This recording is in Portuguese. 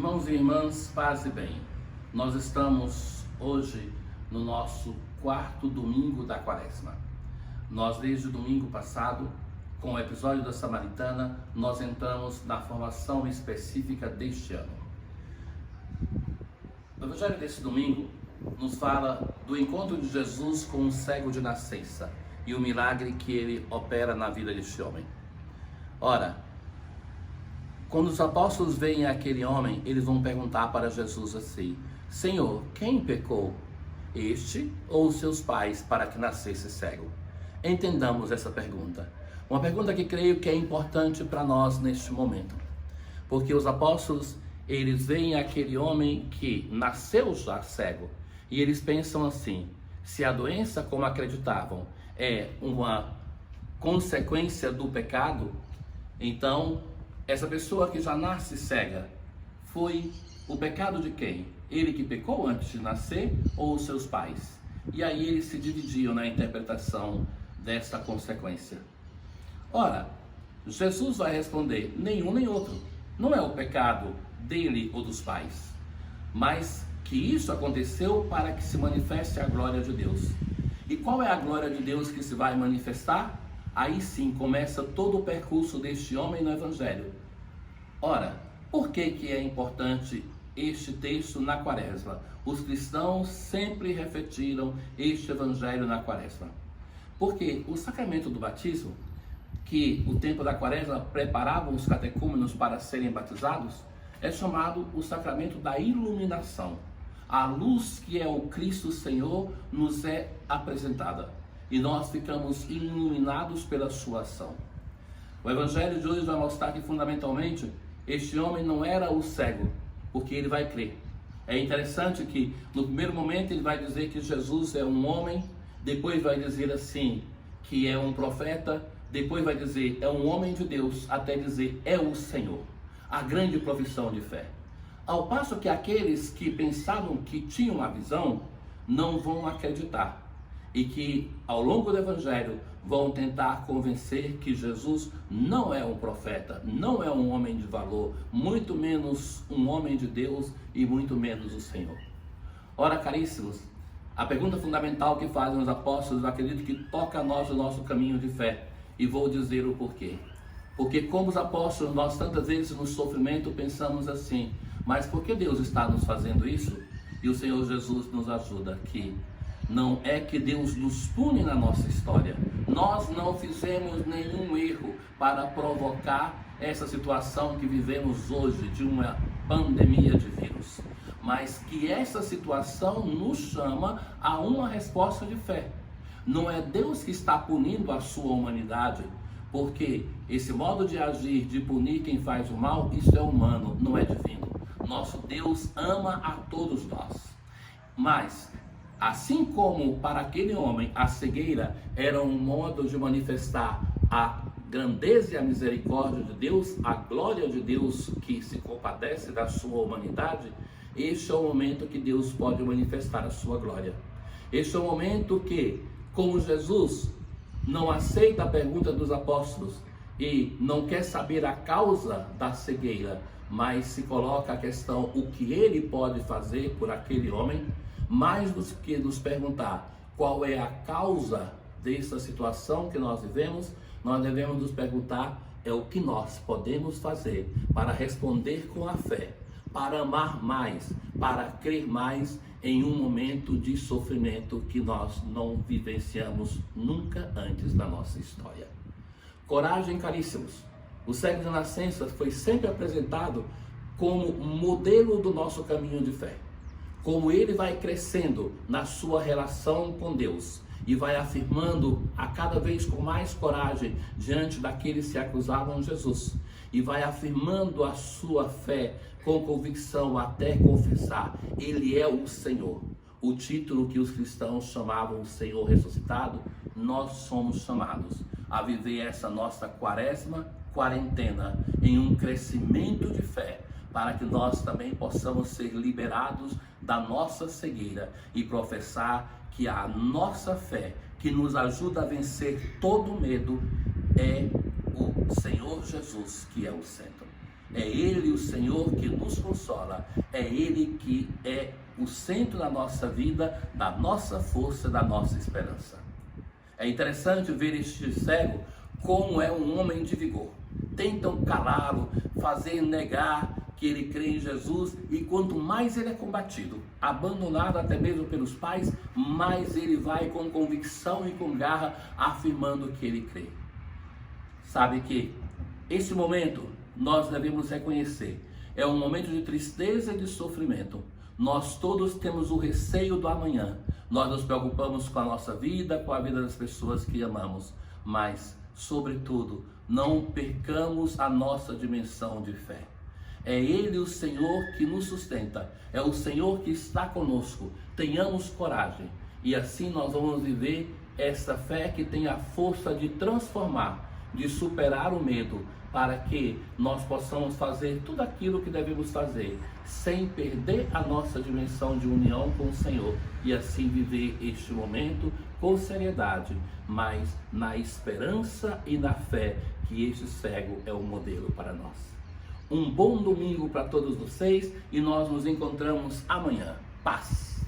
Irmãos e irmãs, paz e bem. Nós estamos hoje no nosso quarto domingo da Quaresma. Nós, desde o domingo passado, com o episódio da Samaritana, nós entramos na formação específica deste ano. O evangelho desse domingo nos fala do encontro de Jesus com um cego de nascença e o milagre que ele opera na vida deste homem. Ora, quando os apóstolos veem aquele homem, eles vão perguntar para Jesus assim: Senhor, quem pecou, este ou os seus pais, para que nascesse cego? Entendamos essa pergunta. Uma pergunta que creio que é importante para nós neste momento. Porque os apóstolos, eles veem aquele homem que nasceu já cego. E eles pensam assim: se a doença, como acreditavam, é uma consequência do pecado, então essa pessoa que já nasce cega, foi o pecado de quem? Ele que pecou antes de nascer ou os seus pais? E aí eles se dividiam na interpretação desta consequência. Ora, Jesus vai responder: nenhum nem outro. Não é o pecado dele ou dos pais, mas que isso aconteceu para que se manifeste a glória de Deus. E qual é a glória de Deus que se vai manifestar? Aí sim começa todo o percurso deste homem no Evangelho. Ora, por que é importante este texto na Quaresma? Os cristãos sempre repetiram este Evangelho na Quaresma. Porque o sacramento do batismo, que o tempo da Quaresma preparava os catecúmenos para serem batizados, é chamado o sacramento da iluminação. A luz que é o Cristo Senhor nos é apresentada e nós ficamos iluminados pela sua ação. O Evangelho de hoje vai mostrar que fundamentalmente este homem não era o cego, porque ele vai crer. É interessante que no primeiro momento ele vai dizer que Jesus é um homem, depois vai dizer assim que é um profeta, depois vai dizer é um homem de Deus, até dizer é o Senhor. A grande profissão de fé. Ao passo que aqueles que pensavam que tinham a visão não vão acreditar e que ao longo do Evangelho vão tentar convencer que Jesus não é um profeta, não é um homem de valor, muito menos um homem de Deus e muito menos o Senhor. Ora, caríssimos, a pergunta fundamental que fazem os apóstolos, eu acredito que toca a nós o nosso caminho de fé, e vou dizer o porquê. Porque como os apóstolos, nós tantas vezes no sofrimento pensamos assim: mas por que Deus está nos fazendo isso? E o Senhor Jesus nos ajuda que não é que Deus nos pune na nossa história. Nós não fizemos nenhum erro para provocar essa situação que vivemos hoje de uma pandemia de vírus. Mas que essa situação nos chama a uma resposta de fé. Não é Deus que está punindo a sua humanidade, porque esse modo de agir, de punir quem faz o mal, isso é humano, não é divino. Nosso Deus ama a todos nós. Mas, assim como para aquele homem a cegueira era um modo de manifestar a grandeza e a misericórdia de Deus, a glória de Deus que se compadece da sua humanidade, este é o momento que Deus pode manifestar a sua glória. Este é o momento que, como Jesus não aceita a pergunta dos apóstolos e não quer saber a causa da cegueira, mas se coloca a questão o que ele pode fazer por aquele homem, mais do que nos perguntar qual é a causa dessa situação que nós vivemos, nós devemos nos perguntar é o que nós podemos fazer para responder com a fé, para amar mais, para crer mais em um momento de sofrimento que nós não vivenciamos nunca antes da nossa história. Coragem, caríssimos. O cego de nascença foi sempre apresentado como modelo do nosso caminho de fé. Como ele vai crescendo na sua relação com Deus e vai afirmando a cada vez com mais coragem diante daqueles que acusavam Jesus. E vai afirmando a sua fé com convicção até confessar: Ele é o Senhor. O título que os cristãos chamavam o Senhor ressuscitado, nós somos chamados a viver essa nossa quarentena em um crescimento de fé, para que nós também possamos ser liberados da nossa cegueira e professar que a nossa fé, que nos ajuda a vencer todo medo, é o Senhor Jesus, que é o centro. É Ele, o Senhor, que nos consola. É Ele que é o centro da nossa vida, da nossa força, da nossa esperança. É interessante ver este cego como é um homem de vigor. Tentam calá-lo, fazer negar que ele crê em Jesus, e quanto mais ele é combatido, abandonado até mesmo pelos pais, mais ele vai com convicção e com garra afirmando que ele crê. Sabe que esse momento nós devemos reconhecer, é um momento de tristeza e de sofrimento. Nós todos temos o receio do amanhã. Nós nos preocupamos com a nossa vida, com a vida das pessoas que amamos, mas, sobretudo, não percamos a nossa dimensão de fé. É Ele, o Senhor, que nos sustenta. É o Senhor que está conosco. Tenhamos coragem. E assim nós vamos viver essa fé que tem a força de transformar, de superar o medo, para que nós possamos fazer tudo aquilo que devemos fazer, sem perder a nossa dimensão de união com o Senhor, e assim viver este momento com seriedade, mas na esperança e na fé que este cego é o modelo para nós. Um bom domingo para todos vocês, e nós nos encontramos amanhã. Paz!